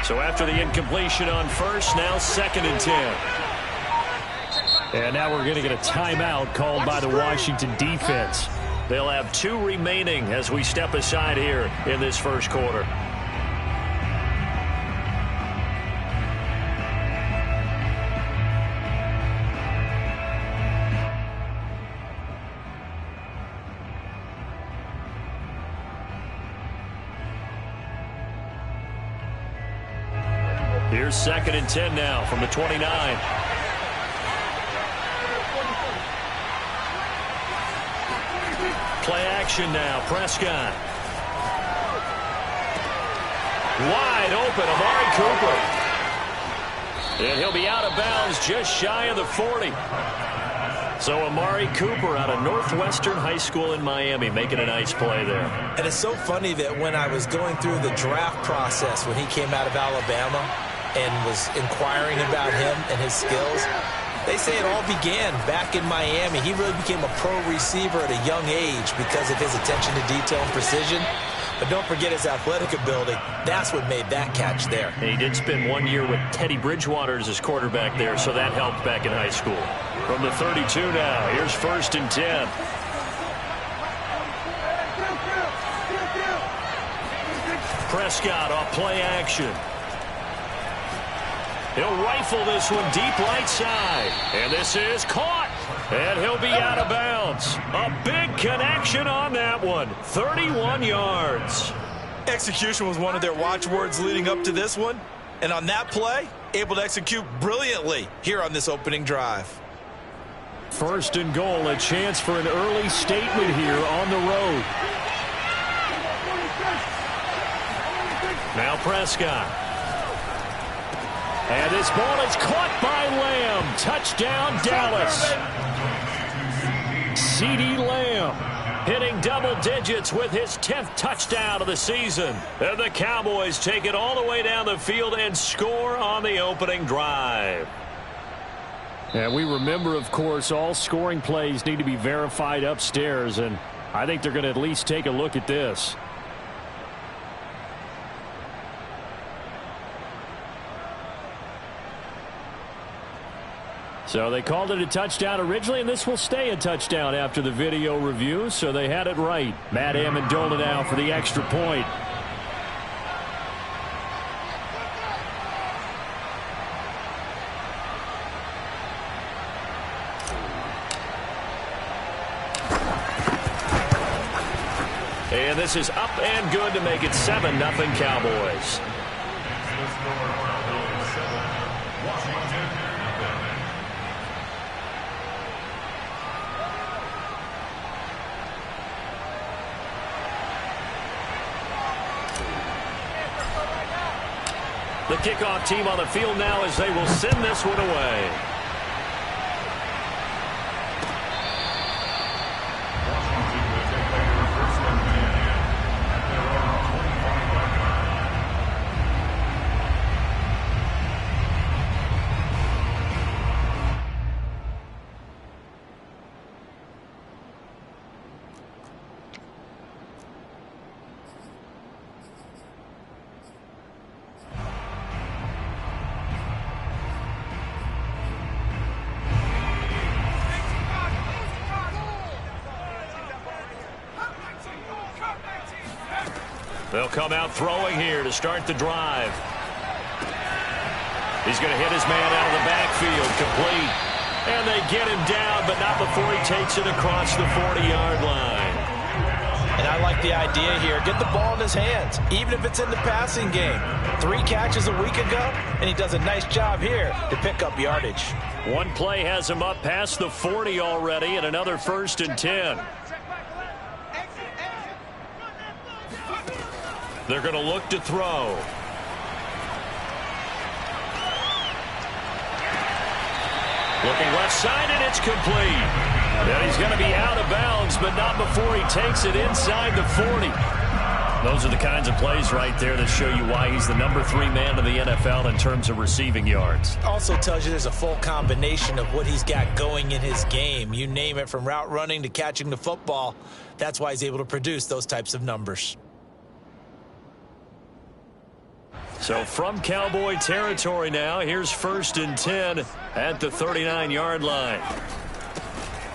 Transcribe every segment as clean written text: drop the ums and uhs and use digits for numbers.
So after the incompletion on first, now 2nd and 10. And now we're going to get a timeout called by the Washington defense. They'll have 2 remaining as we step aside here in this first quarter. Here's 2nd and 10 now from the 29. Play action now. Prescott. Wide open. Amari Cooper. And he'll be out of bounds just shy of the 40. So Amari Cooper out of Northwestern High School in Miami making a nice play there. And it's so funny that when I was going through the draft process when he came out of Alabama and was inquiring about him and his skills, they say it all began back in Miami. He really became a pro receiver at a young age because of his attention to detail and precision. But don't forget his athletic ability. That's what made that catch there. And he did spend 1 year with Teddy Bridgewater as his quarterback there, so that helped back in high school. From the 32 now, here's 1st and 10. Prescott off play action. He'll rifle this one deep right side. And this is caught. And he'll be out of bounds. A big connection on that one. 31 yards. Execution was one of their watchwords leading up to this one. And on that play, able to execute brilliantly here on this opening drive. 1st and goal, a chance for an early statement here on the road. Now Prescott. And this ball is caught by Lamb. Touchdown, Dallas. CeeDee Lamb hitting double digits with his 10th touchdown of the season. And the Cowboys take it all the way down the field and score on the opening drive. And we remember, of course, all scoring plays need to be verified upstairs, and I think they're going to at least take a look at this. So they called it a touchdown originally, and this will stay a touchdown after the video review, so they had it right. Matt Amendola now for the extra point. And this is up and good to make it 7-0 Cowboys. The kickoff team on the field now as they will send this one away. They'll come out throwing here to start the drive. He's going to hit his man out of the backfield, complete. And they get him down, but not before he takes it across the 40-yard line. And I like the idea here. Get the ball in his hands, even if it's in the passing game. 3 catches a week ago, and he does a nice job here to pick up yardage. One play has him up past the 40 already, and another 1st and 10. They're going to look to throw. Looking left side, and it's complete. And he's going to be out of bounds, but not before he takes it inside the 40. Those are the kinds of plays right there that show you why he's the number 3 man in the NFL in terms of receiving yards. Also tells you there's a full combination of what he's got going in his game. You name it, from route running to catching the football. That's why he's able to produce those types of numbers. So from Cowboy territory now, here's 1st and 10 at the 39-yard line.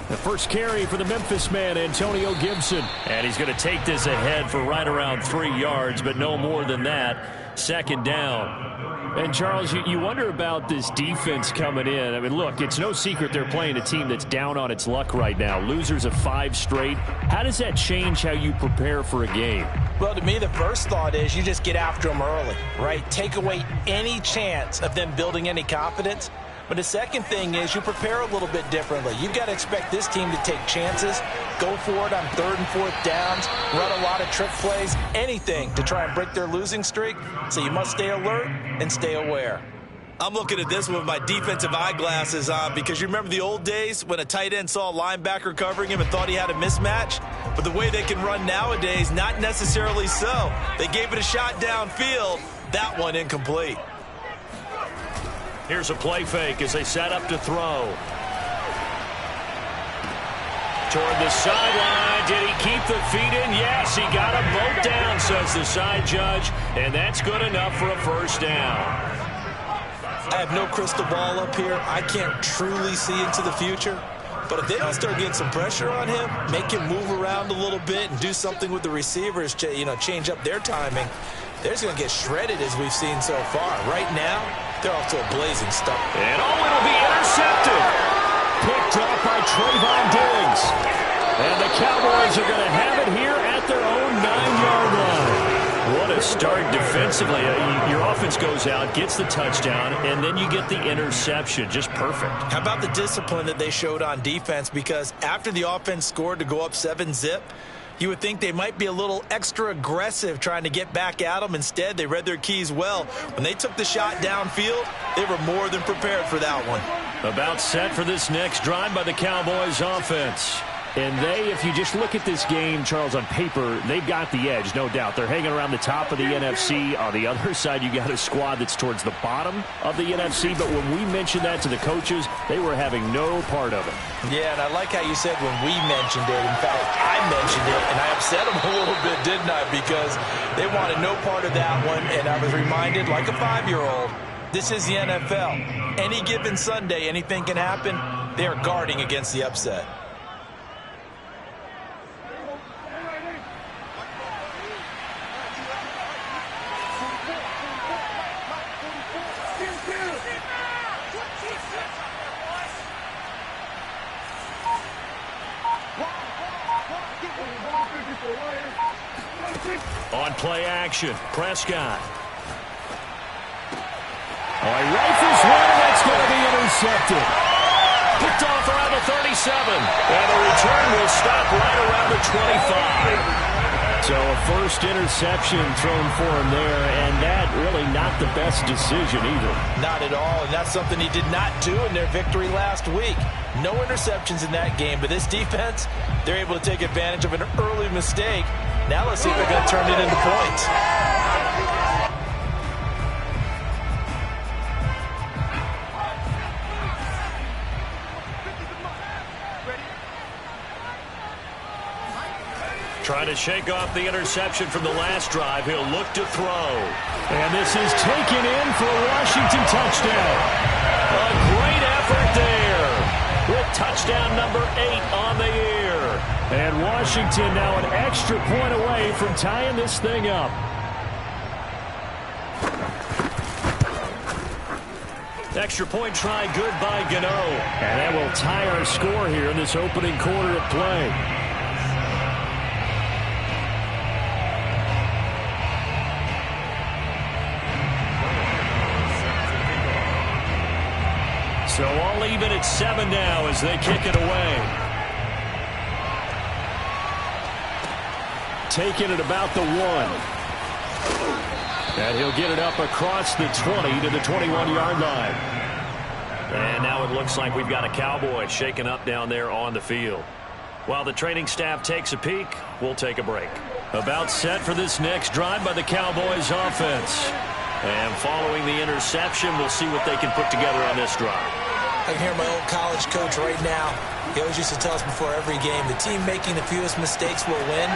The first carry for the Memphis man, Antonio Gibson. And he's going to take this ahead for right around 3 yards, but no more than that. 2nd down. And, Charles, you wonder about this defense coming in. I mean, look, it's no secret they're playing a team that's down on its luck right now. Losers of 5 straight. How does that change how you prepare for a game? Well, to me, the first thought is you just get after them early, right? Take away any chance of them building any confidence. But the second thing is you prepare a little bit differently. You've got to expect this team to take chances, go for it on 3rd and 4th downs, run a lot of trick plays, anything to try and break their losing streak. So you must stay alert and stay aware. I'm looking at this with my defensive eyeglasses on because you remember the old days when a tight end saw a linebacker covering him and thought he had a mismatch? But the way they can run nowadays, not necessarily so. They gave it a shot downfield. That one incomplete. Here's a play fake as they set up to throw. Toward the sideline. Did he keep the feet in? Yes, he got him both down, says the side judge. And that's good enough for a 1st down. I have no crystal ball up here. I can't truly see into the future. But if they don't start getting some pressure on him, make him move around a little bit and do something with the receivers, change up their timing, they're just going to get shredded as we've seen so far. Right now, they're off to a blazing start. And it'll be intercepted. Picked off by Trayvon Diggs. And the Cowboys are going to have it here at their own 9-yard line. What a start defensively. Your offense goes out, gets the touchdown, and then you get the interception. Just perfect. How about the discipline that they showed on defense? Because after the offense scored to go up 7-zip, you would think they might be a little extra aggressive trying to get back at them. Instead, they read their keys well. When they took the shot downfield, they were more than prepared for that one. About set for this next drive by the Cowboys offense. And if you just look at this game, Charles, on paper, they've got the edge, no doubt. They're hanging around the top of the NFC. On the other side, you got a squad that's towards the bottom of the NFC. But when we mentioned that to the coaches, they were having no part of it. Yeah, and I like how you said when we mentioned it. In fact, I mentioned it, and I upset them a little bit, didn't I? Because they wanted no part of that one, and I was reminded, like a 5-year-old, this is the NFL. Any given Sunday, anything can happen. They are guarding against the upset. On play action, Prescott. He rifles one, and that's going to be intercepted. Picked off around the 37. And the return will stop right around the 25. So a first interception thrown for him there, and that really not the best decision either. Not at all, and that's something he did not do in their victory last week. No interceptions in that game, but this defense, they're able to take advantage of an early mistake. Now let's see if they're going to turn it into points. Trying to shake off the interception from the last drive. He'll look to throw. And this is taken in for a Washington touchdown. A great effort there with touchdown number 8 on the year. And Washington now an extra point away from tying this thing up. Extra point try good by Gano. And that will tie our score here in this opening quarter of play. So all even at 7 now as they kick it away. Taking it about the 1. And he'll get it up across the 20 to the 21-yard line. And now it looks like we've got a Cowboy shaken up down there on the field. While the training staff takes a peek, we'll take a break. About set for this next drive by the Cowboys offense. And following the interception, we'll see what they can put together on this drive. I can hear my old college coach right now. He always used to tell us before every game, the team making the fewest mistakes will win.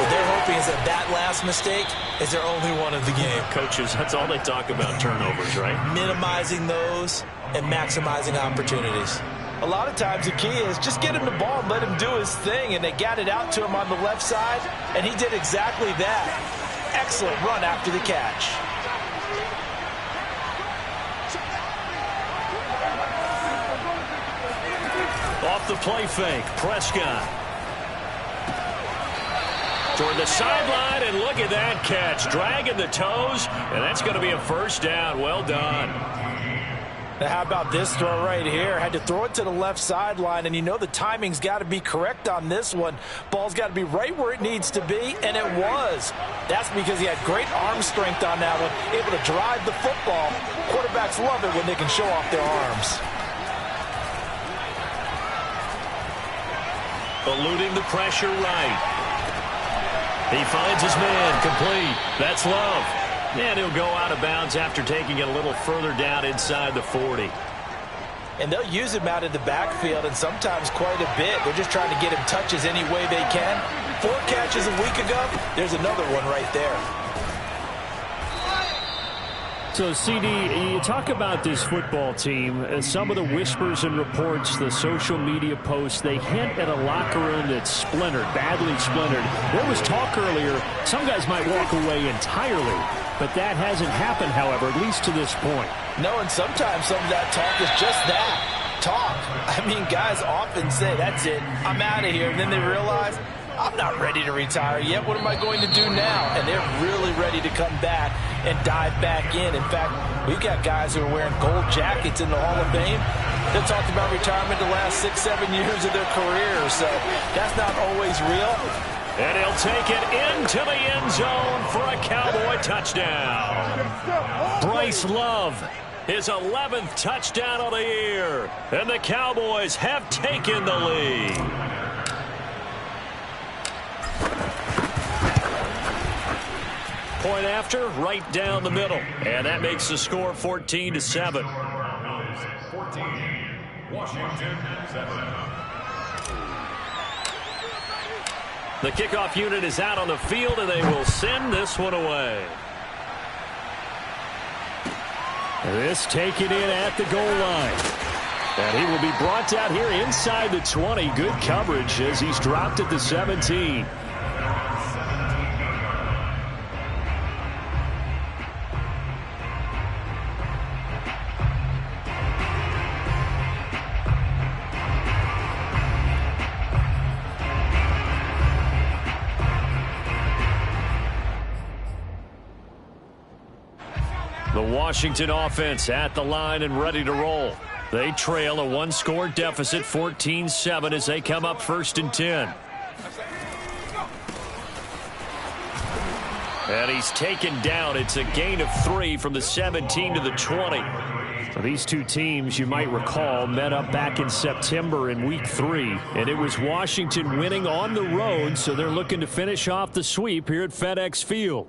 What they're hoping is that last mistake is their only one of the game. Coaches, that's all they talk about, turnovers, right? Minimizing those and maximizing opportunities. A lot of times the key is just get him the ball and let him do his thing, and they got it out to him on the left side, and he did exactly that. Excellent run after the catch. Off the play fake, Prescott. Toward the sideline, and look at that catch. Dragging the toes, and that's going to be a first down. Well done. Now, how about this throw right here? Had to throw it to the left sideline, and you know the timing's got to be correct on this one. Ball's got to be right where it needs to be, and it was. That's because he had great arm strength on that one, able to drive the football. Quarterbacks love it when they can show off their arms. Eluding the pressure right. He finds his man, complete. That's Love. And he'll go out of bounds after taking it a little further down inside the 40. And they'll use him out in the backfield, and sometimes quite a bit. They're just trying to get him touches any way they can. 4 catches a week ago. There's another one right there. So, CD, you talk about this football team, and some of the whispers and reports, the social media posts, they hint at a locker room that's splintered, badly splintered. There was talk earlier, some guys might walk away entirely, but that hasn't happened, however, at least to this point. No, and sometimes some of that talk is just that, talk. I mean, guys often say, that's it, I'm out of here, and then they realize, I'm not ready to retire yet. What am I going to do now? And they're really ready to come back and dive back in. In fact, we've got guys who are wearing gold jackets in the Hall of Fame. They talked about retirement the last 6-7 years of their career. So that's not always real. And he'll take it into the end zone for a Cowboy touchdown. Bryce Love, his 11th touchdown of the year. And the Cowboys have taken the lead. Point after, right down the middle. And that makes the score 14-7. 14, Washington 7. The kickoff unit is out on the field, and they will send this one away. This taken in at the goal line. And he will be brought down here inside the 20. Good coverage as he's dropped at the 17. The Washington offense at the line and ready to roll. They trail a 1-score deficit, 14-7, as they come up 1st and 10. And he's taken down. It's a gain of 3 from the 17 to the 20. So these two teams, you might recall, met up back in September in Week 3. And it was Washington winning on the road, so they're looking to finish off the sweep here at FedEx Field.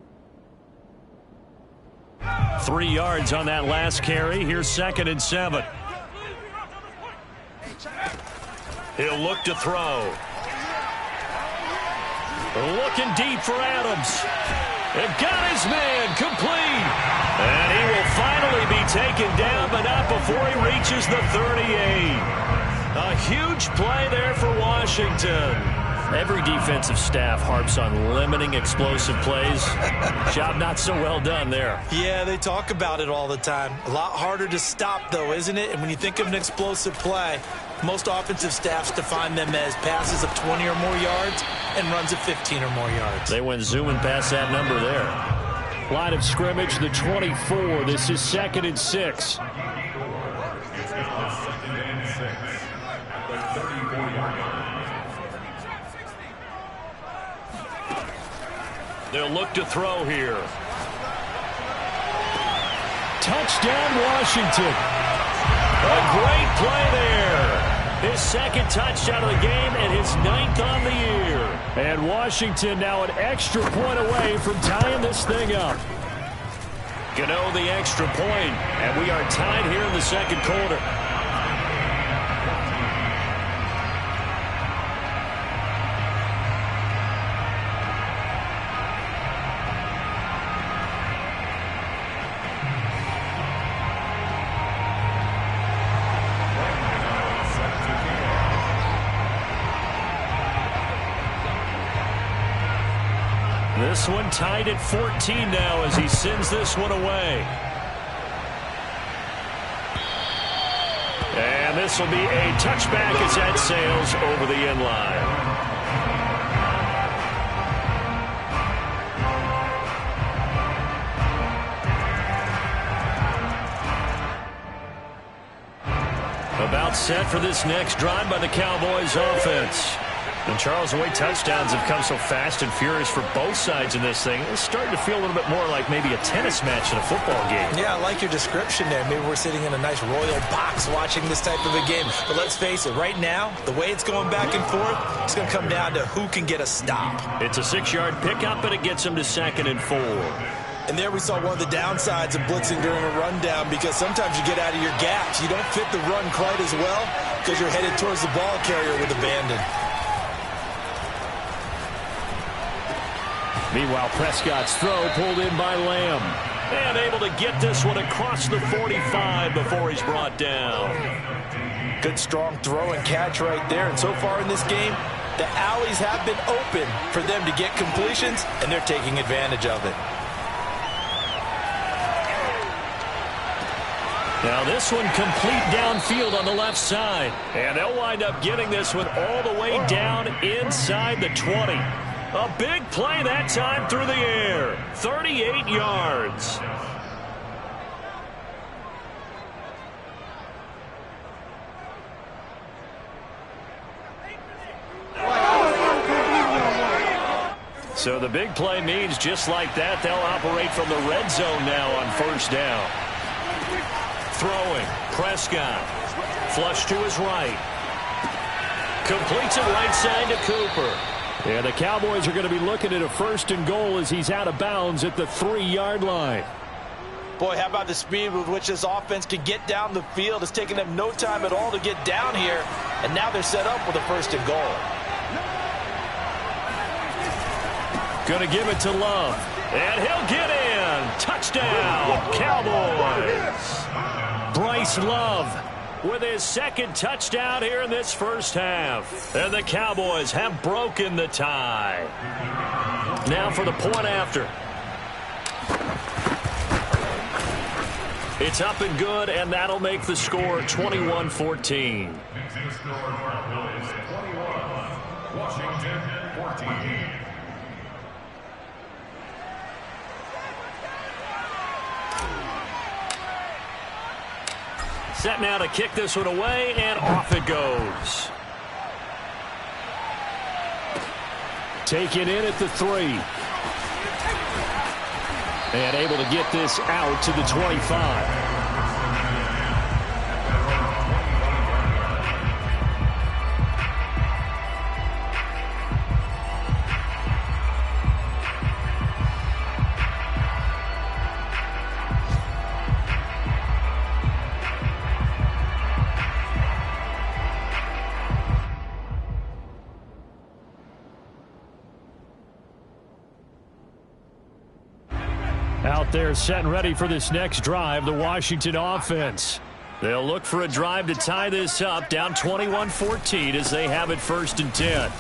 3 yards on that last carry. Here's 2nd and 7. He'll look to throw. Looking deep for Adams. And got his man complete. And he will finally be taken down, but not before he reaches the 38. A huge play there for Washington. Every defensive staff harps on limiting explosive plays. Job not so well done there. Yeah, they talk about it all the time. A lot harder to stop, though, isn't it? And when you think of an explosive play, most offensive staffs define them as passes of 20 or more yards and runs of 15 or more yards. They went zooming past that number there. Line of scrimmage, the 24. This is 2nd and 6. They'll look to throw here. Touchdown, Washington. A great play there. His 2nd touchdown of the game and his 9th on the year. And Washington now an extra point away from tying this thing up. Gano the extra point, and we are tied here in the 2nd quarter. This one tied at 14 now as he sends this one away. And this will be a touchback as that sails over the end line. About set for this next drive by the Cowboys offense. And Charles, the way touchdowns have come so fast and furious for both sides in this thing, it's starting to feel a little bit more like maybe a tennis match in a football game. Yeah, I like your description there. Maybe we're sitting in a nice royal box watching this type of a game. But let's face it, right now, the way it's going back and forth, it's going to come down to who can get a stop. It's a 6-yard pickup, and it gets him to 2nd and 4. And there we saw one of the downsides of blitzing during a rundown, because sometimes you get out of your gaps. You don't fit the run quite as well because you're headed towards the ball carrier with abandon. Meanwhile, Prescott's throw pulled in by Lamb. And able to get this one across the 45 before he's brought down. Good strong throw and catch right there. And so far in this game, the alleys have been open for them to get completions, and they're taking advantage of it. Now this one complete downfield on the left side. And they'll wind up getting this one all the way down inside the 20. A big play that time through the air. 38 yards. So the big play means just like that, they'll operate from the red zone now on 1st down. Throwing, Prescott. Flush to his right. Completes it right side to Cooper. And the Cowboys are going to be looking at a 1st and goal as he's out of bounds at the 3-yard line. Boy, how about the speed with which this offense can get down the field? It's taken them no time at all to get down here, and now they're set up with a 1st and goal. Going to give it to Love. And he'll get in. Touchdown, Cowboys. Bryce Love with his 2nd touchdown here in this 1st half. And the Cowboys have broken the tie. Now for the point after. It's up and good, and that'll make the score 21-14. Washington 14. Set now to kick this one away, and off it goes. Taken in at the 3. And able to get this out to the 25. Out there set and ready for this next drive, the Washington offense. They'll look for a drive to tie this up, down 21-14 as they have it 1st and 10.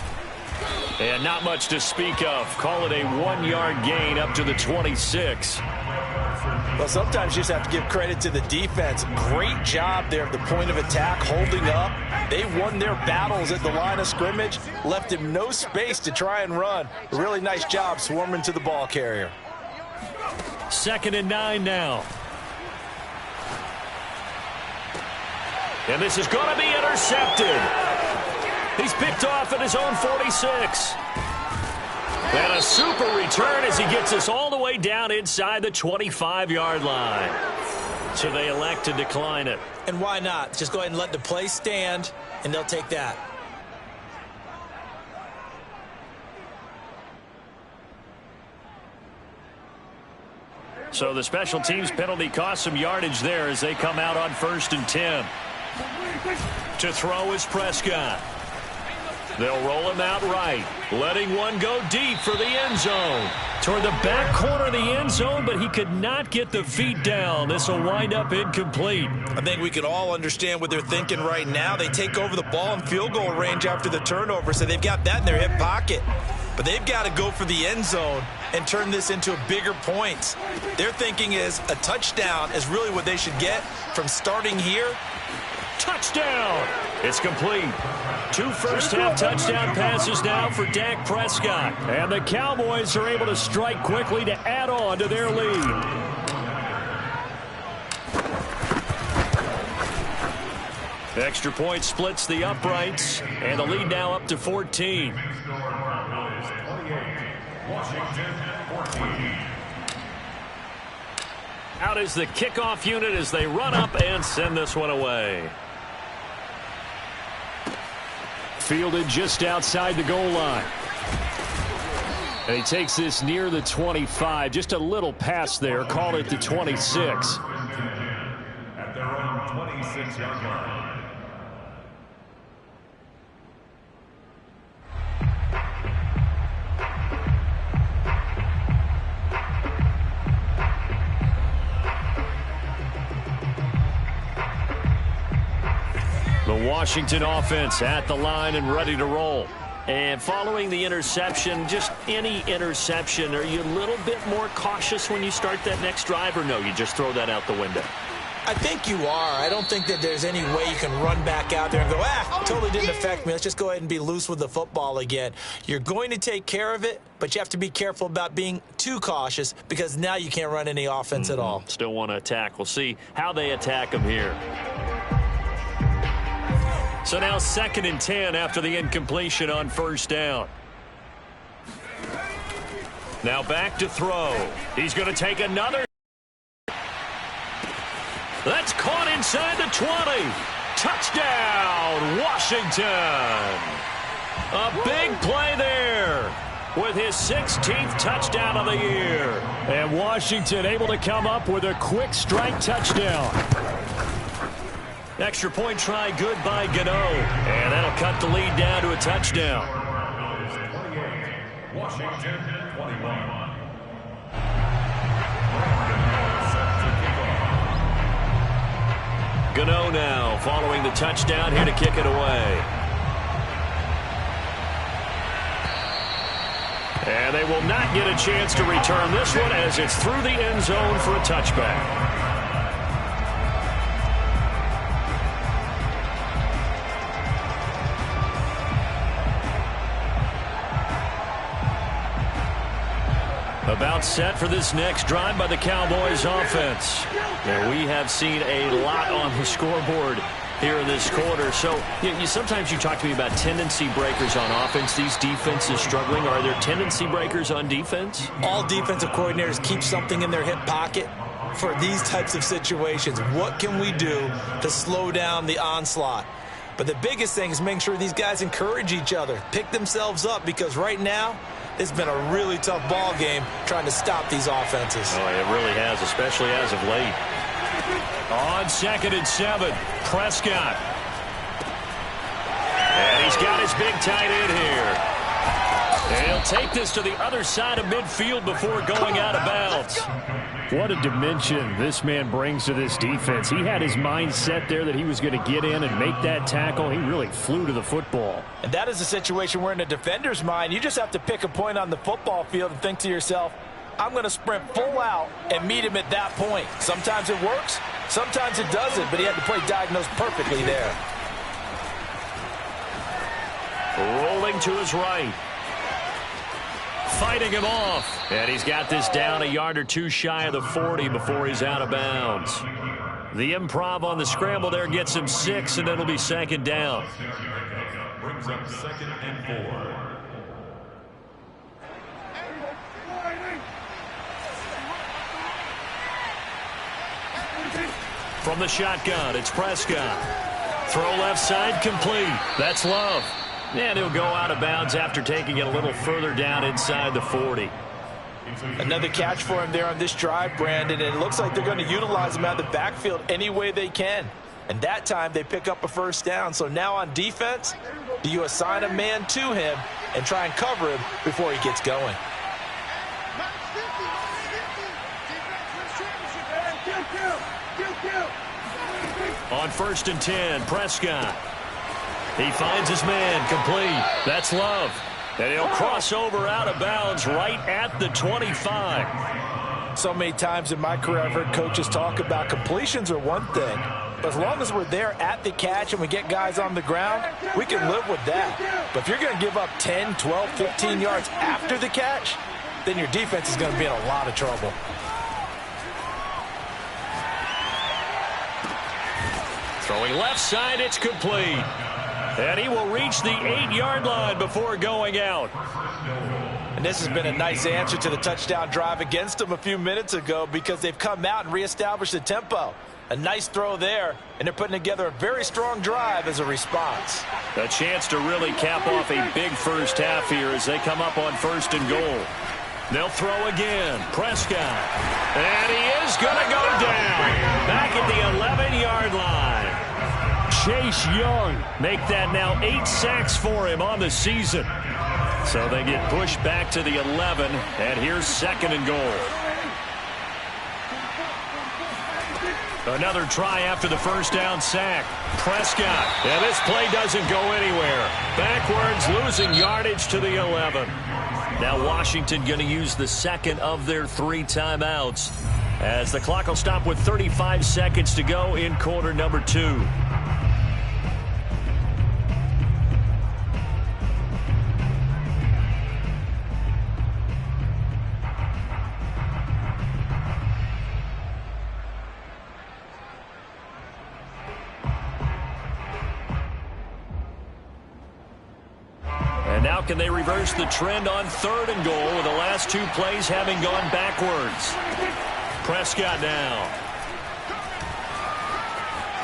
And not much to speak of. Call it a 1-yard gain up to the 26. Well, sometimes you just have to give credit to the defense. Great job there at the point of attack, holding up. They won their battles at the line of scrimmage, left him no space to try and run. A really nice job swarming to the ball carrier. 2nd and 9 now. And this is going to be intercepted. He's picked off at his own 46. And a super return as he gets us all the way down inside the 25-yard line. So they elect to decline it. And why not? Just go ahead and let the play stand, and they'll take that. So the special teams penalty cost some yardage there as they come out on 1st and 10. To throw is Prescott. They'll roll him out right, letting one go deep for the end zone. Toward the back corner of the end zone, but he could not get the feet down. This will wind up incomplete. I think we can all understand what they're thinking right now. They take over the ball in field goal range after the turnover, so they've got that in their hip pocket. But they've got to go for the end zone and turn this into bigger points. Their thinking is a touchdown is really what they should get from starting here. Touchdown! It's complete. 2 first-half touchdown passes now for Dak Prescott. And the Cowboys are able to strike quickly to add on to their lead. Extra point splits the uprights, and the lead now up to 14. Out is the kickoff unit as they run up and send this one away. Fielded just outside the goal line. And he takes this near the 25. Just a little pass there. Called it the 26. At their own 26-yard line. The Washington offense at the line and ready to roll. And following the interception, just any interception, are you a little bit more cautious when you start that next drive, or no, you just throw that out the window? I think you are. I don't think that there's any way you can run back out there and go, totally didn't affect me. Let's just go ahead and be loose with the football again. You're going to take care of it, but you have to be careful about being too cautious because now you can't run any offense at all. Still want to attack. We'll see how they attack them here. So now 2nd and 10 after the incompletion on first down. Now back to throw. He's going to take another. That's caught inside the 20. Touchdown, Washington. A big play there with his 16th touchdown of the year. And Washington able to come up with a quick strike touchdown. Extra point try good by Gano. And that'll cut the lead down to a touchdown. Washington 21. Gano now following the touchdown here to kick it away. And they will not get a chance to return this one as it's through the end zone for a touchback. About set for this next drive by the Cowboys offense. And we have seen a lot on the scoreboard here in this quarter. So sometimes you talk to me about tendency breakers on offense. These defenses struggling. Are there tendency breakers on defense? All defensive coordinators keep something in their hip pocket for these types of situations. What can we do to slow down the onslaught? But the biggest thing is making sure these guys encourage each other, pick themselves up, because right now it's been a really tough ball game trying to stop these offenses. Oh, it really has, especially as of late. On 2nd and 7, Prescott. And he's got his big tight end here. And he'll take this to the other side of midfield before going out of bounds. What a dimension this man brings to this defense. He had his mind set there that he was going to get in and make that tackle. He really flew to the football. And that is a situation where in a defender's mind, you just have to pick a point on the football field and think to yourself, I'm going to sprint full out and meet him at that point. Sometimes it works, sometimes it doesn't, but he had to play diagnosed perfectly there. Rolling to his right. Fighting him off. And he's got this down a yard or two shy of the 40 before he's out of bounds. The improv on the scramble there gets him 6, and it'll be 2nd down. Brings up 2nd and 4. From the shotgun, it's Prescott. Throw left side, complete. That's Love. And he'll go out of bounds after taking it a little further down inside the 40. Another catch for him there on this drive, Brandon, and it looks like they're going to utilize him out of the backfield any way they can. And that time they pick up a first down. So now on defense, do you assign a man to him and try and cover him before he gets going? On 1st and 10, Prescott. He finds his man, complete. That's Love. And he'll cross over out of bounds right at the 25. So many times in my career I've heard coaches talk about completions are one thing. But as long as we're there at the catch and we get guys on the ground, we can live with that. But if you're going to give up 10, 12, 15 yards after the catch, then your defense is going to be in a lot of trouble. Throwing left side, it's complete. And he will reach the 8-yard line before going out. And this has been a nice answer to the touchdown drive against them a few minutes ago because they've come out and reestablished the tempo. A nice throw there, and they're putting together a very strong drive as a response. A chance to really cap off a big first half here as they come up on 1st and goal. They'll throw again. Prescott. And he is going to go down. Back at the 11-yard line. Chase Young make that now 8 sacks for him on the season. So they get pushed back to the 11, and here's 2nd and goal. Another try after the first down sack. Prescott. And this play doesn't go anywhere. Backwards, losing yardage to the 11. Now Washington going to use the 2nd of their 3 timeouts as the clock will stop with 35 seconds to go in quarter number 2. Now can they reverse the trend on 3rd and goal with the last 2 plays having gone backwards? Prescott now.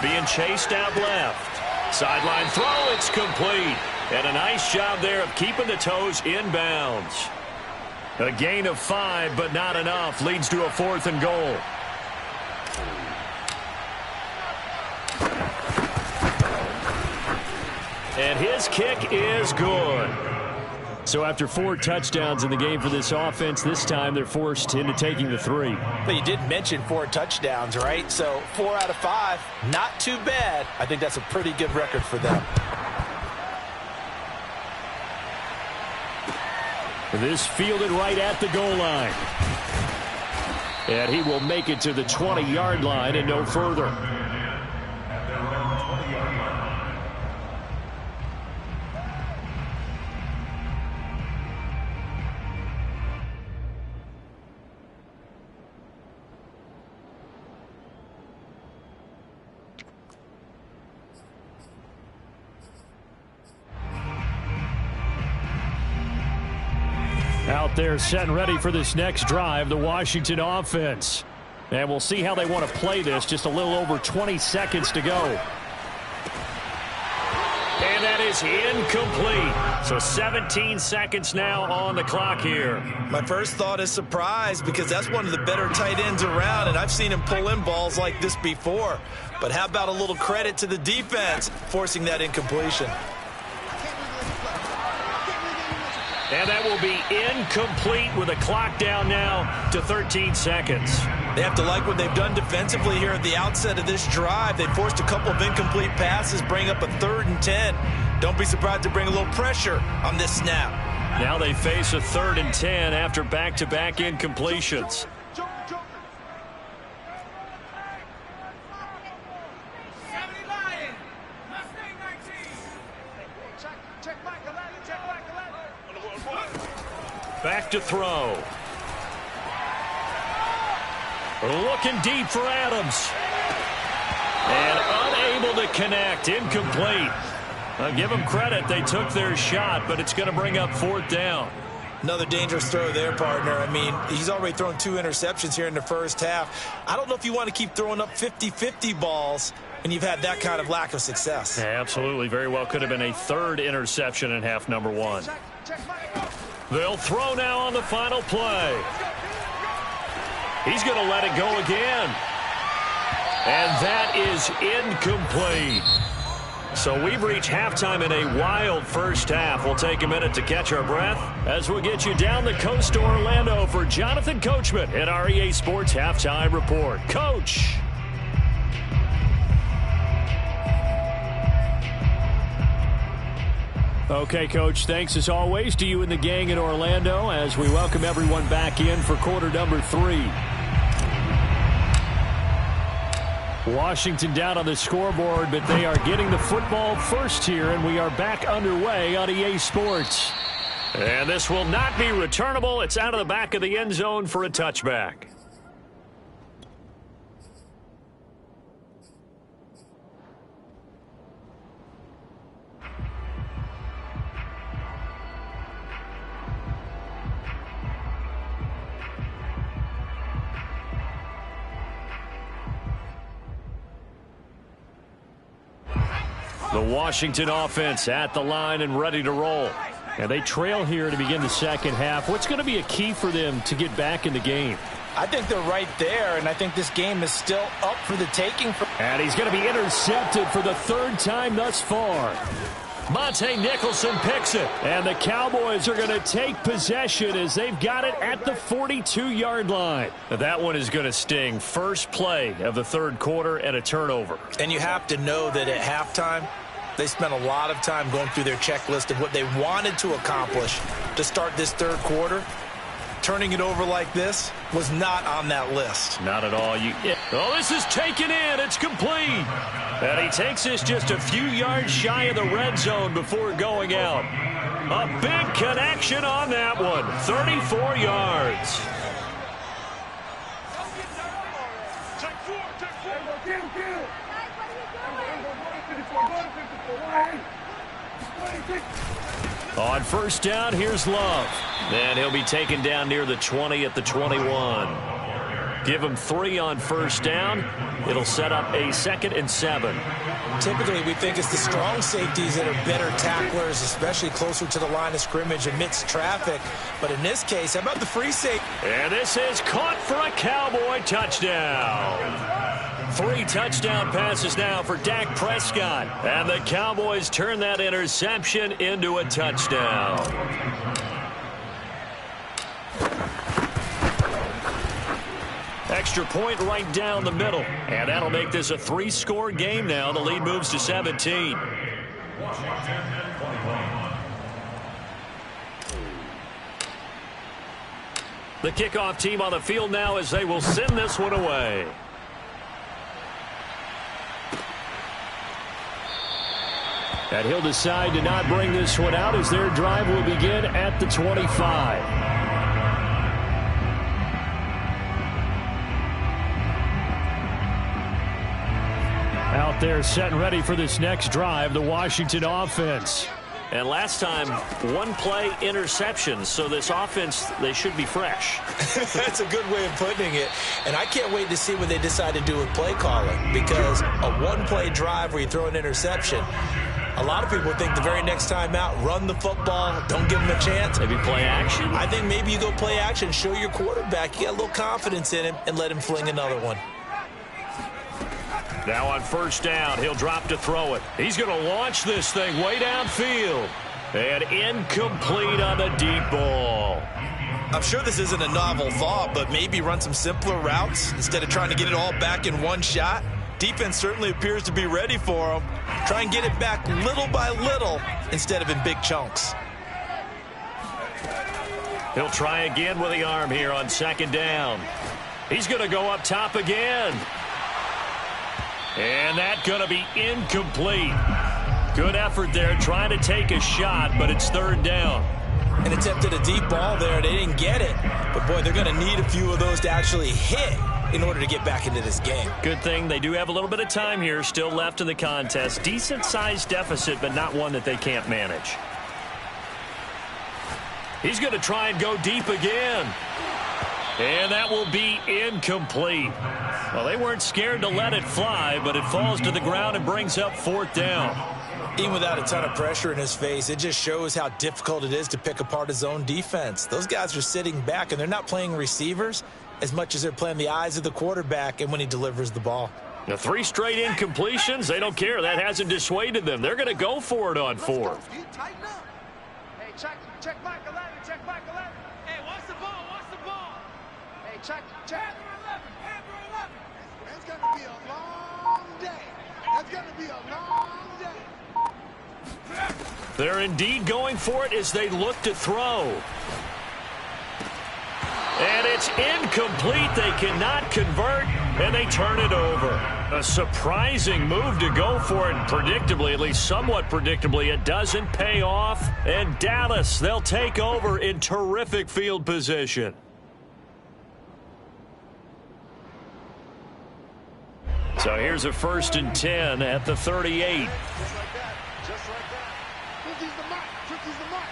Being chased out left. Sideline throw, it's complete. And a nice job there of keeping the toes inbounds. A gain of 5, but not enough. Leads to a 4th and goal. And his kick is good. So after 4 touchdowns in the game for this offense, this time they're forced into taking the 3. But you did mention 4 touchdowns, right? So 4 out of 5, not too bad. I think that's a pretty good record for them. This fielded right at the goal line. And he will make it to the 20-yard line and no further. Out there set and ready for this next drive, the Washington offense. And we'll see how they want to play this. Just a little over 20 seconds to go. And that is incomplete. So 17 seconds now on the clock here. My first thought is surprise because that's one of the better tight ends around, and I've seen him pull in balls like this before. But how about a little credit to the defense forcing that incompletion? And that will be incomplete with a clock down now to 13 seconds. They have to like what they've done defensively here at the outset of this drive. They forced a couple of incomplete passes, bring up a 3rd and 10. Don't be surprised to bring a little pressure on this snap. Now they face a 3rd and 10 after back-to-back incompletions. Back to throw. Looking deep for Adams. And unable to connect. Incomplete. I'll give them credit. They took their shot, but it's going to bring up 4th down. Another dangerous throw there, partner. I mean, he's already thrown 2 interceptions here in the first half. I don't know if you want to keep throwing up 50-50 balls when you've had that kind of lack of success. Yeah, absolutely. Very well could have been a 3rd interception in half number 1. They'll throw now on the final play. He's going to let it go again. And that is incomplete. So we've reached halftime in a wild first half. We'll take a minute to catch our breath as we'll get you down the coast to Orlando for Jonathan Coachman at our EA Sports Halftime Report. Coach. Okay, Coach, thanks as always to you and the gang in Orlando as we welcome everyone back in for quarter number 3. Washington down on the scoreboard, but they are getting the football first here, and we are back underway on EA Sports. And this will not be returnable. It's out of the back of the end zone for a touchback. The Washington offense at the line and ready to roll. And they trail here to begin the second half. What's going to be a key for them to get back in the game? I think they're right there, and I think this game is still up for the taking. And he's going to be intercepted for the 3rd time thus far. Monte Nicholson picks it. And the Cowboys are going to take possession as they've got it at the 42-yard line. Now that one is going to sting. First play of the 3rd quarter and a turnover. And you have to know that at halftime, they spent a lot of time going through their checklist of what they wanted to accomplish to start this 3rd quarter. Turning it over like this was not on that list. Not at all. Oh, this is taken in. It's complete. And he takes this just a few yards shy of the red zone before going out. A big connection on that one. 34 yards. On first down, here's Love. And he'll be taken down near the 20 at the 21. Give him 3 on first down. It'll set up a 2nd and 7. Typically, we think it's the strong safeties that are better tacklers, especially closer to the line of scrimmage amidst traffic. But in this case, how about the free safety? And this is caught for a Cowboy touchdown. 3 touchdown passes now for Dak Prescott. And the Cowboys turn that interception into a touchdown. Extra point right down the middle. And that'll make this a 3-score game now. The lead moves to 17. The kickoff team on the field now as they will send this one away. And he'll decide to not bring this one out as their drive will begin at the 25. Out there set and ready for this next drive, the Washington offense. And last time, 1 play interception, so this offense, they should be fresh. That's a good way of putting it. And I can't wait to see what they decide to do with play calling, because a 1-play drive where you throw an interception, a lot of people think the very next time out, run the football, don't give him a chance. Maybe play action? I think maybe you go play action, show your quarterback you got a little confidence in him, and let him fling another one. Now on first down, he'll drop to throw it. He's going to launch this thing way downfield. And incomplete on the deep ball. I'm sure this isn't a novel thought, but maybe run some simpler routes instead of trying to get it all back in one shot. Defense certainly appears to be ready for him. Try and get it back little by little instead of in big chunks. He'll try again with the arm here on second down. He's going to go up top again. And that's going to be incomplete. Good effort there trying to take a shot, but it's 3rd down. And attempted a deep ball there. They didn't get it. But, boy, they're going to need a few of those to actually hit in order to get back into this game. Good thing they do have a little bit of time here still left in the contest. Decent-sized deficit, but not one that they can't manage. He's going to try and go deep again. And that will be incomplete. Well, they weren't scared to let it fly, but it falls to the ground and brings up 4th down. Even without a ton of pressure in his face, it just shows how difficult it is to pick apart his own defense. Those guys are sitting back, and they're not playing receivers as much as they're playing the eyes of the quarterback and when he delivers the ball. Now, 3 straight incompletions, they don't care. That hasn't dissuaded them. They're going to go for it on 4th. Hey, check back 11, check back 11. Hey, what's the ball? What's the ball? Hey, check. It's going to be a long day. It's going to be a long day. They're indeed going for it as they look to throw. And it's incomplete. They cannot convert, and they turn it over. A surprising move to go for it, and predictably, at least somewhat predictably, it doesn't pay off. And Dallas, they'll take over in terrific field position. So here's a 1st and 10 at the 38. Just like that. Tricky's the mark. Tricky's the mark.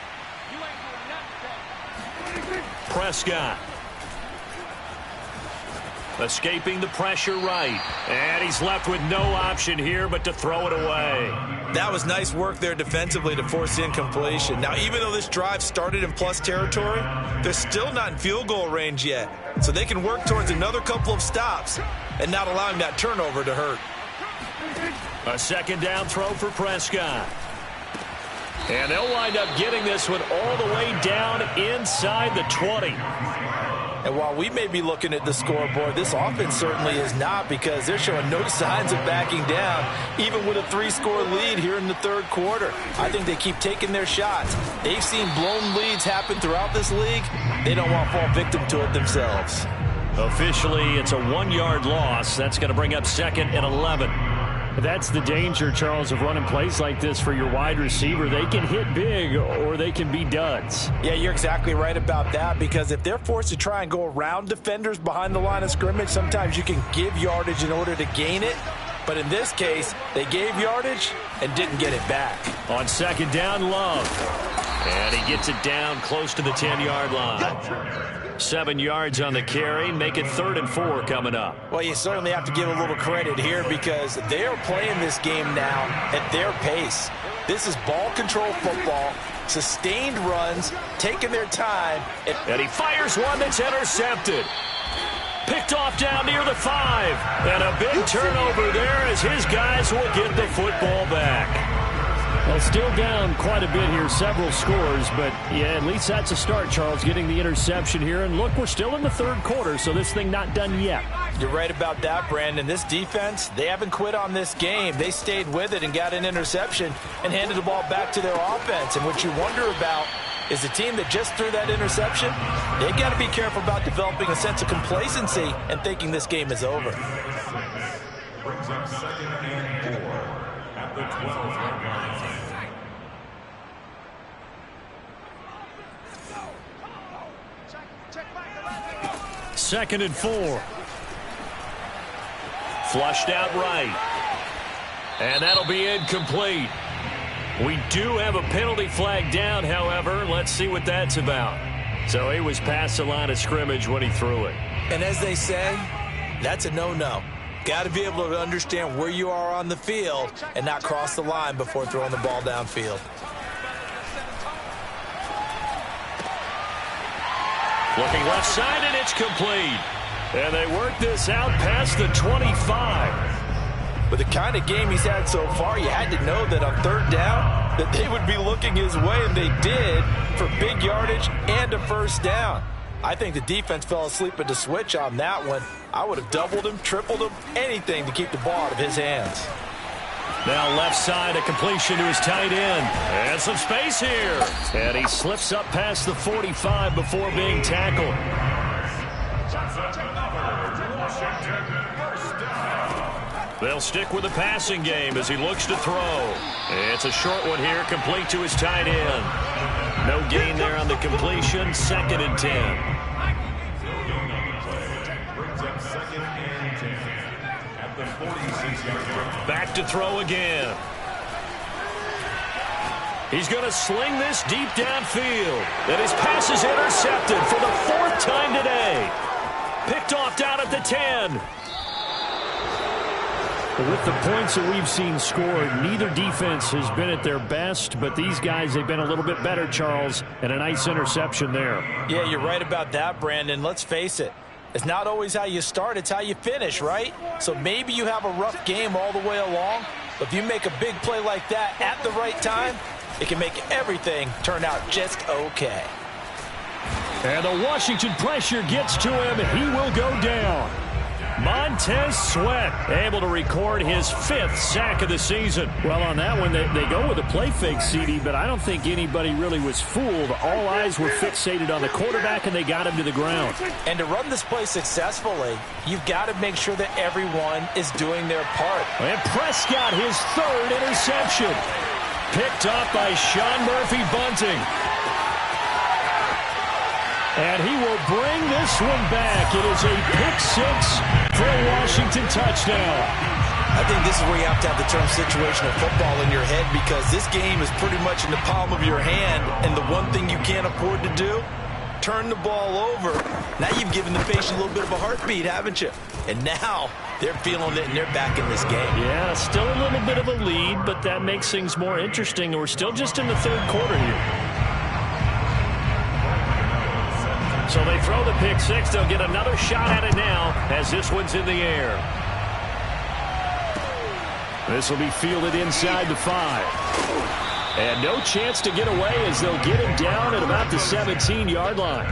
You ain't doing nothing. Prescott. Escaping the pressure right. And he's left with no option here but to throw it away. That was nice work there defensively to force the incompletion. Now, even though this drive started in plus territory, they're still not in field goal range yet. So they can work towards another couple of stops and not allowing that turnover to hurt. A 2nd down throw for Prescott. And they'll wind up getting this one all the way down inside the 20. And while we may be looking at the scoreboard, this offense certainly is not, because they're showing no signs of backing down, even with a 3-score lead here in the 3rd quarter. I think they keep taking their shots. They've seen blown leads happen throughout this league. They don't want to fall victim to it themselves. Officially, it's a 1-yard loss. That's going to bring up 2nd and 11. That's the danger, Charles, of running plays like this for your wide receiver. They can hit big or they can be duds. Yeah, you're exactly right about that, because if they're forced to try and go around defenders behind the line of scrimmage, sometimes you can give yardage in order to gain it. But in this case, they gave yardage and didn't get it back. On 2nd down, Love. And he gets it down close to the 10-yard line. 7 yards on the carry. Make it 3rd and 4 coming up. Well, you certainly have to give a little credit here, because they are playing this game now at their pace. This is ball control football, sustained runs, taking their time. And he fires one that's intercepted. Picked off down near the 5. And a big turnover there as his guys will get the football back. Well, still down quite a bit here, several scores, but yeah, at least that's a start, Charles, getting the interception here. And look, we're still in the 3rd quarter, so this thing not done yet. You're right about that, Brandon. This defense, they haven't quit on this game. They stayed with it and got an interception and handed the ball back to their offense. And what you wonder about is the team that just threw that interception, they got to be careful about developing a sense of complacency and thinking this game is over. Brings up 2nd and 4 at the 12-yard line. 2nd and 4. Flushed out right. And that'll be incomplete. We do have a penalty flag down, however. Let's see what that's about. So he was past the line of scrimmage when he threw it. And as they say, that's a no-no. Got to be able to understand where you are on the field and not cross the line before throwing the ball downfield. Looking left side, and it's complete. And they work this out past the 25. With the kind of game he's had so far, you had to know that on 3rd down that they would be looking his way, and they did, for big yardage and a 1st down. I think the defense fell asleep at the switch on that one. I would have doubled him, tripled him, anything to keep the ball out of his hands. Now left side, a completion to his tight end. And some space here. And he slips up past the 45 before being tackled. They'll stick with the passing game as he looks to throw. It's a short one here, complete to his tight end. No gain there on the completion, 2nd and 10. Brings up 2nd and 10 at the 46-yard line. Back to throw again. He's going to sling this deep downfield. And his pass is intercepted for the 4th time today. Picked off down at the 10. With the points that we've seen scored, neither defense has been at their best, but these guys, they've been a little bit better, Charles, and a nice interception there. Yeah, you're right about that, Brandon. Let's face it. It's not always how you start, it's how you finish, right? So maybe you have a rough game all the way along, but if you make a big play like that at the right time, it can make everything turn out just okay. And the Washington pressure gets to him. He will go down. Montez Sweat able to record his 5th sack of the season. Well, on that one, they go with a play fake, CD, but I don't think anybody really was fooled. All eyes were fixated on the quarterback, and they got him to the ground. And to run this play successfully, you've got to make sure that everyone is doing their part. And Prescott, his 3rd interception. Picked off by Sean Murphy-Bunting. And he will bring this one back. It is a pick 6 for a Washington touchdown. I think this is where you have to have the term situational football in your head, because this game is pretty much in the palm of your hand, and the one thing you can't afford to do, turn the ball over. Now you've given the patient a little bit of a heartbeat, haven't you? And now they're feeling it, and they're back in this game. Yeah, still a little bit of a lead, but that makes things more interesting. And we're still just in the 3rd quarter here. So they throw the pick 6. They'll get another shot at it now as this one's in the air. This will be fielded inside the 5. And no chance to get away as they'll get him down at about the 17-yard line.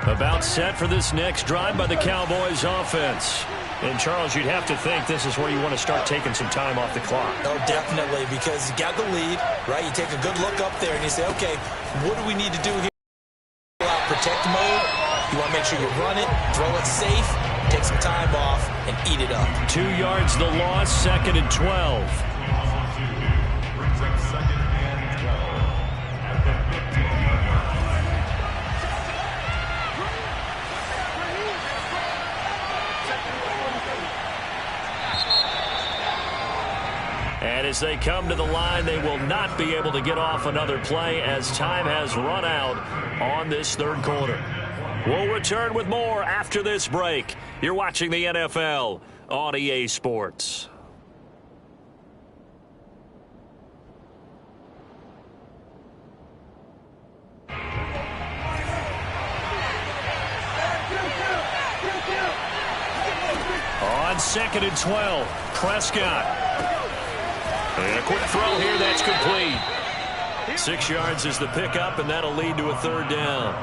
About set for this next drive by the Cowboys offense. And, Charles, you'd have to think this is where you want to start taking some time off the clock. Oh, definitely, because you got the lead, right? You take a good look up there and you say, okay, what do we need to do here? Protect mode. You want to make sure you run it, throw it safe, take some time off, and eat it up. 2 yards the loss, 2nd and 12. And as they come to the line, they will not be able to get off another play as time has run out on this 3rd quarter. We'll return with more after this break. You're watching the NFL on EA Sports. On 2nd and 12, Prescott. And a quick throw here, that's complete. 6 yards is the pickup, and that'll lead to a 3rd down.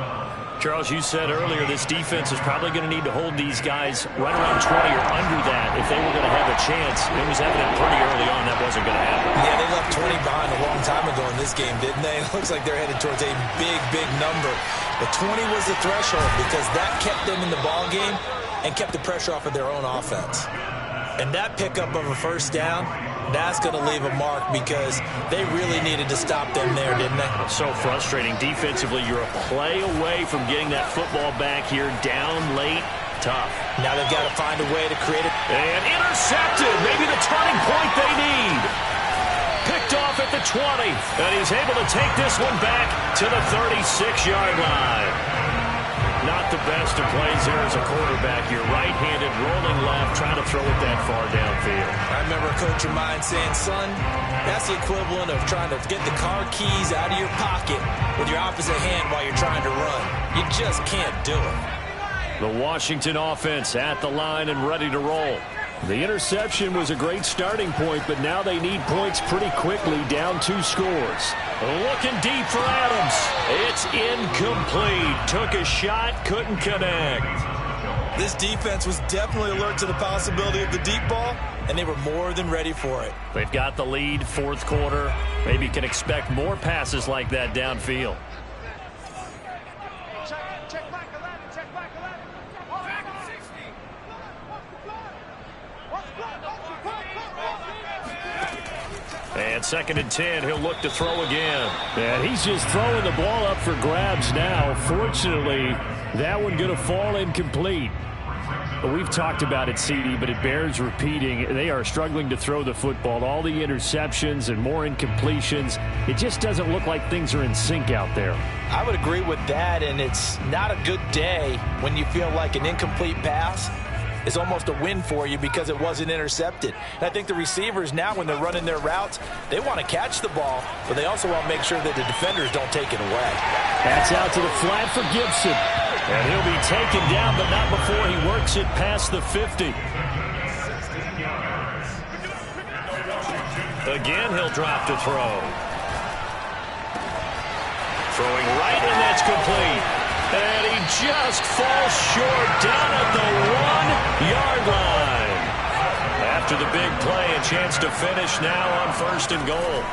Charles, you said earlier this defense is probably going to need to hold these guys right around 20 or under that if they were going to have a chance. It was evident pretty early on that wasn't going to happen. Yeah, they left 20 behind a long time ago in this game, didn't they? It looks like they're headed towards a big, big number. But 20 was the threshold because that kept them in the ball game and kept the pressure off of their own offense. And that pickup of a 1st down, that's going to leave a mark because they really needed to stop them there, didn't they? So frustrating. Defensively, you're a play away from getting that football back here down late. Tough. Now they've got to find a way to create it. And intercepted. Maybe the turning point they need. Picked off at the 20. And he's able to take this one back to the 36-yard line. Not the best of plays there as a quarterback. You're right-handed, rolling left, trying to throw it that far downfield. I remember a coach of mine saying, son, that's the equivalent of trying to get the car keys out of your pocket with your opposite hand while you're trying to run. You just can't do it. The Washington offense at the line and ready to roll. The interception was a great starting point, but now they need points pretty quickly, down 2 scores. Looking deep for Adams. It's incomplete. Took a shot, couldn't connect. This defense was definitely alert to the possibility of the deep ball, and they were more than ready for it. They've got the lead, 4th quarter. Maybe can expect more passes like that downfield. Check back 11, check back 11. Back 60. And 2nd and 10, he'll look to throw again. And he's just throwing the ball up for grabs now. Fortunately, that one going to fall incomplete. We've talked about it, CD, but it bears repeating. They are struggling to throw the football. All the interceptions and more incompletions. It just doesn't look like things are in sync out there. I would agree with that, and it's not a good day when you feel like an incomplete pass is almost a win for you because it wasn't intercepted. And I think the receivers now, when they're running their routes, they want to catch the ball, but they also want to make sure that the defenders don't take it away. That's out to the flat for Gibson. And he'll be taken down, but not before he works it past the 50. Again, he'll drop to throw. Throwing right, and that's complete. And he just falls short down at the 1-yard line. After the big play, a chance to finish now on 1st and goal.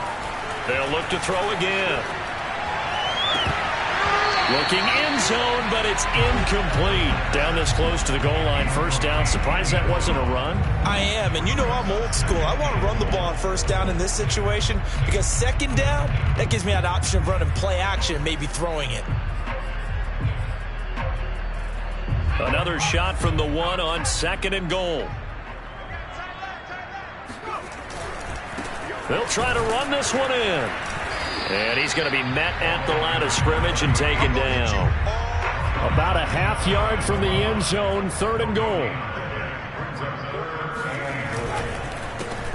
They'll look to throw again. Looking end zone, but it's incomplete. Down this close to the goal line, 1st down. Surprised that wasn't a run? I am, and you know I'm old school. I want to run the ball on 1st down in this situation because 2nd down, that gives me an option of running play action and maybe throwing it. Another shot from the 1 on 2nd and goal. They'll try to run this one in. And he's going to be met at the line of scrimmage and taken down. About a ½ yard from the end zone, 3rd and goal.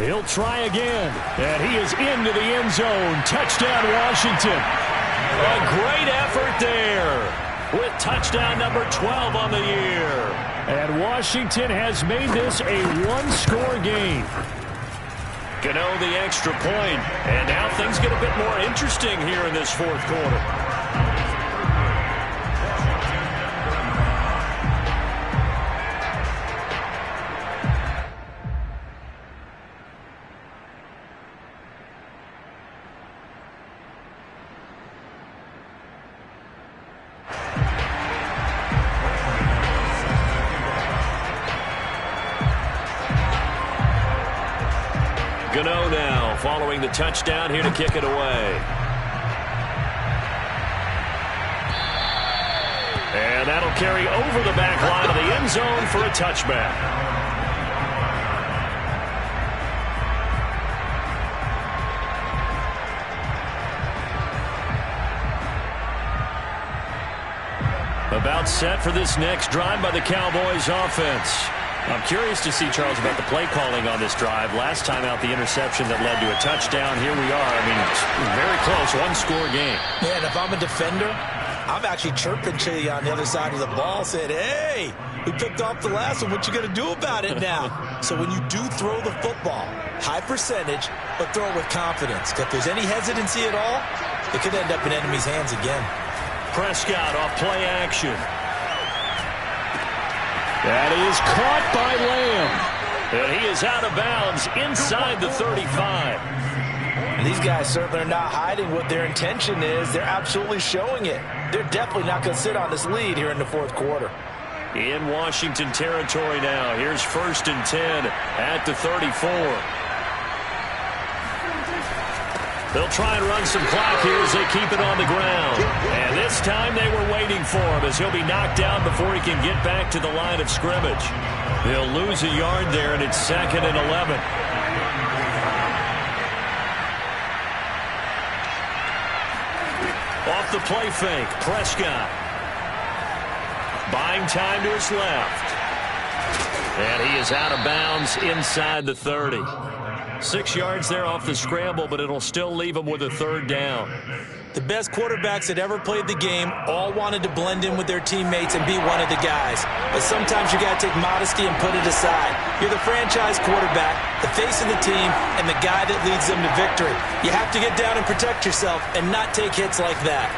He'll try again. And he is into the end zone. Touchdown, Washington. A great effort there with touchdown number 12 on the year. And Washington has made this a one-score game. Gano the extra point, and now things get a bit more interesting here in this 4th quarter. Gano now following the touchdown here to kick it away. And that'll carry over the back line of the end zone for a touchback. About set for this next drive by the Cowboys offense. I'm curious to see, Charles, about the play calling on this drive. Last time out, the interception that led to a touchdown. Here we are. I mean, it's very close, one-score game. Yeah, and if I'm a defender, I'm actually chirping to you on the other side of the ball, saying, hey, we picked off the last one. What you going to do about it now? So when you do throw the football, high percentage, but throw it with confidence. If there's any hesitancy at all, it could end up in enemy's hands again. Prescott off play action. That is caught by Lamb. And he is out of bounds inside the 35. And these guys certainly are not hiding what their intention is. They're absolutely showing it. They're definitely not going to sit on this lead here in the 4th quarter. In Washington territory now. Here's 1st and 10 at the 34. They'll try and run some clock here as they keep it on the ground. And this time they were waiting for him as he'll be knocked down before he can get back to the line of scrimmage. They'll lose a yard there, and it's 2nd and 11. Off the play fake, Prescott. Buying time to his left. And he is out of bounds inside the 30. 6 yards there off the scramble, but it'll still leave him with a 3rd down. The best quarterbacks that ever played the game all wanted to blend in with their teammates and be one of the guys. But sometimes you got to take modesty and put it aside. You're the franchise quarterback, the face of the team, and the guy that leads them to victory. You have to get down and protect yourself and not take hits like that.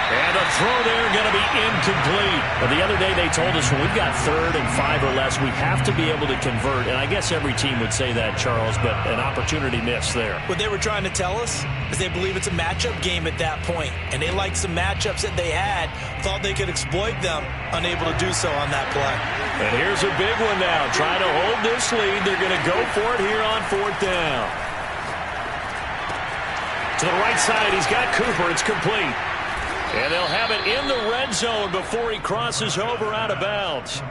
And a throw there going to be incomplete. But the other day they told us when we've got 3rd and 5 or less, we have to be able to convert. And I guess every team would say that, Charles, but an opportunity missed there. What they were trying to tell us is they believe it's a matchup game at that point. And they liked some matchups that they had, thought they could exploit them, unable to do so on that play. And here's a big one now. Trying to hold this lead. They're going to go for it here on 4th down. To the right side, he's got Cooper. It's complete. And they'll have it in the red zone before he crosses over out of bounds.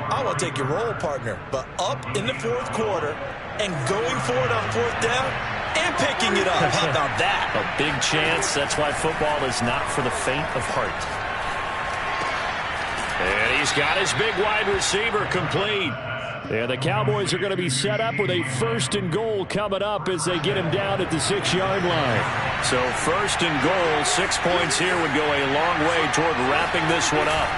I will take your role, partner, but up in the 4th quarter and going for it on 4th down and picking it up. How about that? A big chance. That's why football is not for the faint of heart. And he's got his big wide receiver complete. And the Cowboys are going to be set up with a 1st and goal coming up as they get him down at the 6-yard line. So 1st and goal, 6 points here would go a long way toward wrapping this one up.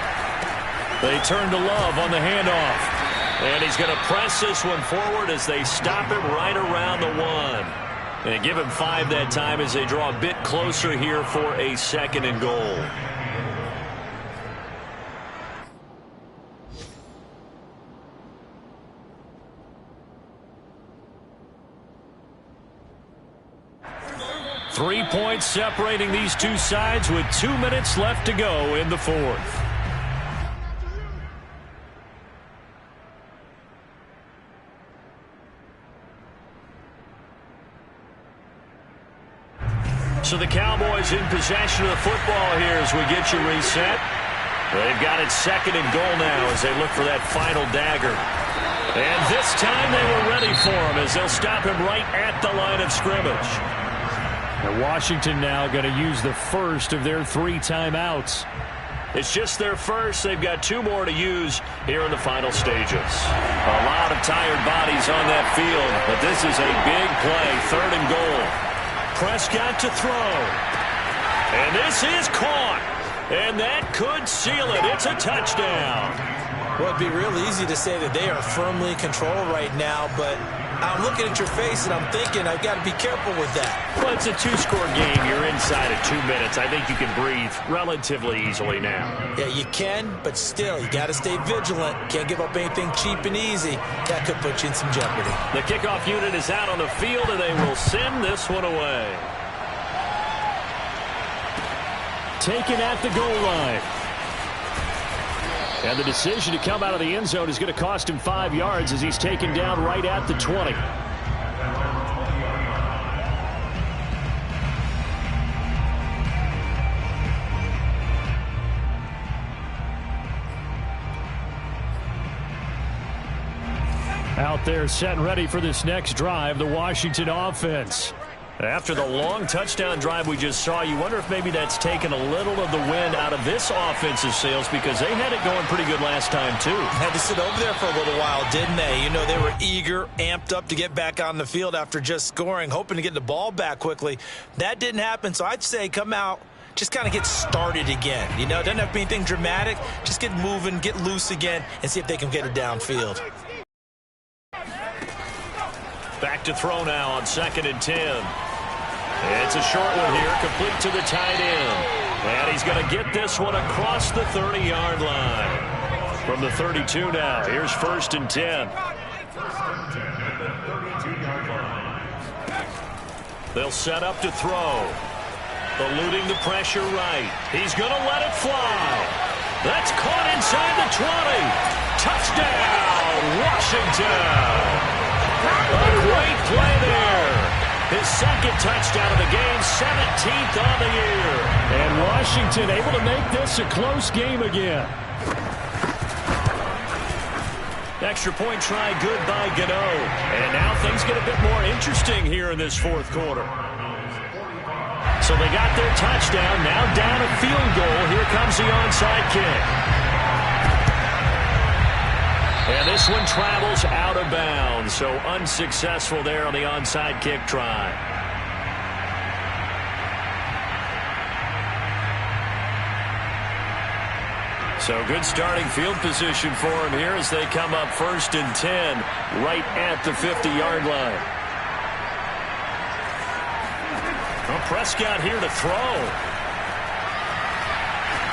They turn to Love on the handoff. And he's going to press this one forward as they stop him right around the 1. And give him 5 that time as they draw a bit closer here for a 2nd and goal. Three points separating these two sides with 2 minutes left to go in the 4th. So the Cowboys in possession of the football here as we get you reset. They've got it 2nd and goal now as they look for that final dagger. And this time they were ready for him as they'll stop him right at the line of scrimmage. And Washington now going to use the first of their 3 timeouts. It's just their first. They've got 2 more to use here in the final stages. A lot of tired bodies on that field, but this is a big play, 3rd and goal. Prescott to throw. And this is caught. And that could seal it. It's a touchdown. Well, it'd be real easy to say that they are firmly in control right now, but I'm looking at your face and I'm thinking I've got to be careful with that. Well, it's a 2-score game. You're inside of 2 minutes. I think you can breathe relatively easily now. Yeah, you can, but still, you got to stay vigilant. Can't give up anything cheap and easy. That could put you in some jeopardy. The kickoff unit is out on the field, and they will send this one away. Taken at the goal line. And the decision to come out of the end zone is going to cost him 5 yards as he's taken down right at the 20. Out there set and ready for this next drive, the Washington offense. After the long touchdown drive we just saw, you wonder if maybe that's taken a little of the wind out of this offensive sails because they had it going pretty good last time, too. Had to sit over there for a little while, didn't they? You know, they were eager, amped up to get back on the field after just scoring, hoping to get the ball back quickly. That didn't happen, so I'd say come out, just kind of get started again. You know, it doesn't have to be anything dramatic. Just get moving, get loose again, and see if they can get it downfield. Back to throw now on 2nd and 10. It's a short one here, complete to the tight end. And he's going to get this one across the 30-yard line. From the 32 now, here's 1st and 10. They'll set up to throw. Eluding the pressure right. He's going to let it fly. That's caught inside the 20. Touchdown, Washington. A great play there. His 2nd touchdown of the game, 17th on the year. And Washington able to make this a close game again. Extra point try good by Gano. And now things get a bit more interesting here in this 4th quarter. So they got their touchdown, now down a field goal. Here comes the onside kick. And this one travels out of bounds, so unsuccessful there on the onside kick try. So good starting field position for him here as they come up 1st and 10 right at the 50-yard line. Well, Prescott here to throw.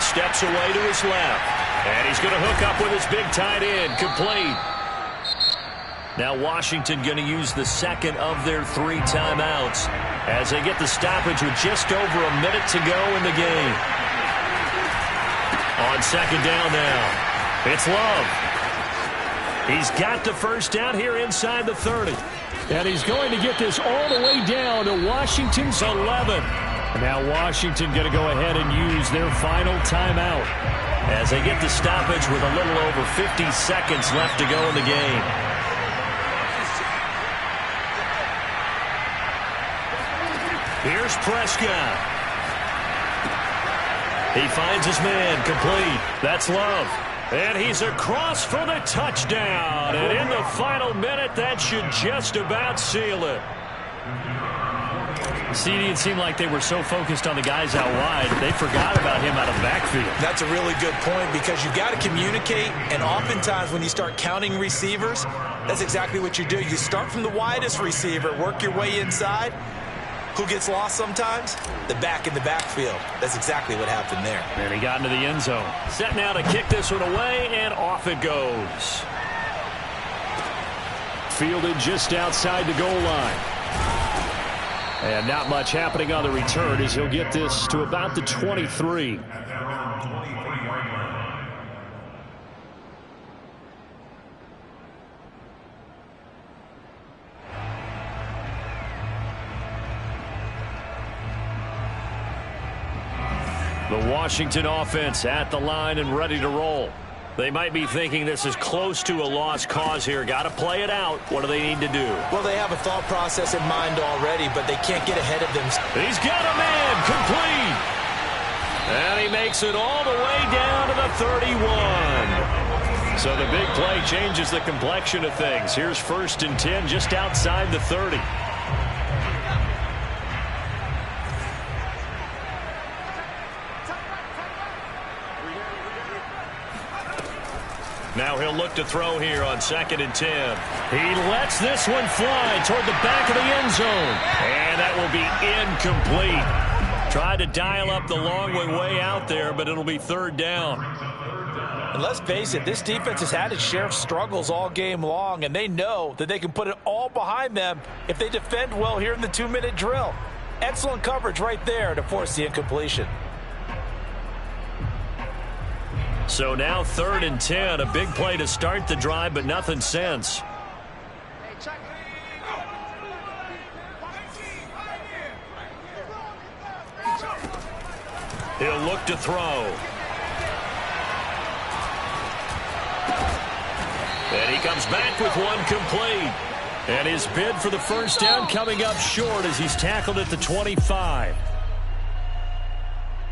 Steps away to his left. And he's going to hook up with his big tight end. Complete. Now Washington going to use the 2nd of their 3 timeouts as they get the stoppage with just over a minute to go in the game. On 2nd down now, it's Love. He's got the first down here inside the 30. And he's going to get this all the way down to Washington's 11. Now Washington going to go ahead and use their final timeout as they get the stoppage with a little over 50 seconds left to go in the game. Here's Prescott. He finds his man, complete. That's Love. And he's across for the touchdown. And in the final minute, that should just about seal it. CD, it seemed like they were so focused on the guys out wide, they forgot about him out of the backfield. That's a really good point because you've got to communicate, and oftentimes when you start counting receivers, that's exactly what you do. You start from the widest receiver, work your way inside. Who gets lost sometimes? The back in the backfield. That's exactly what happened there. And he got into the end zone. Set now to kick this one away, and off it goes. Fielded just outside the goal line. And not much happening on the return as he'll get this to about the 23. The Washington offense at the line and ready to roll. They might be thinking this is close to a lost cause here. Got to play it out. What do they need to do? Well, they have a thought process in mind already, but they can't get ahead of them. He's got a man complete. And he makes it all the way down to the 31. So the big play changes the complexion of things. Here's 1st and 10 just outside the 30. Now he'll look to throw here on 2nd and 10. He lets this one fly toward the back of the end zone. And that will be incomplete. Tried to dial up the long way out there, but it'll be 3rd down. And let's face it, this defense has had its share of struggles all game long, and they know that they can put it all behind them if they defend well here in the 2-minute drill. Excellent coverage right there to force the incompletion. So now 3rd and 10, a big play to start the drive, but nothing since. He'll look to throw. And he comes back with one complete. And his bid for the 1st down coming up short as he's tackled at the 25.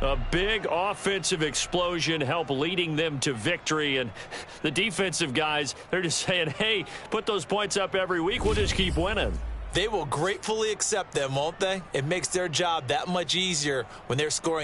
A big offensive explosion helped leading them to victory. And the defensive guys, they're just saying, hey, put those points up every week. We'll just keep winning. They will gratefully accept them, won't they? It makes their job that much easier when they're scoring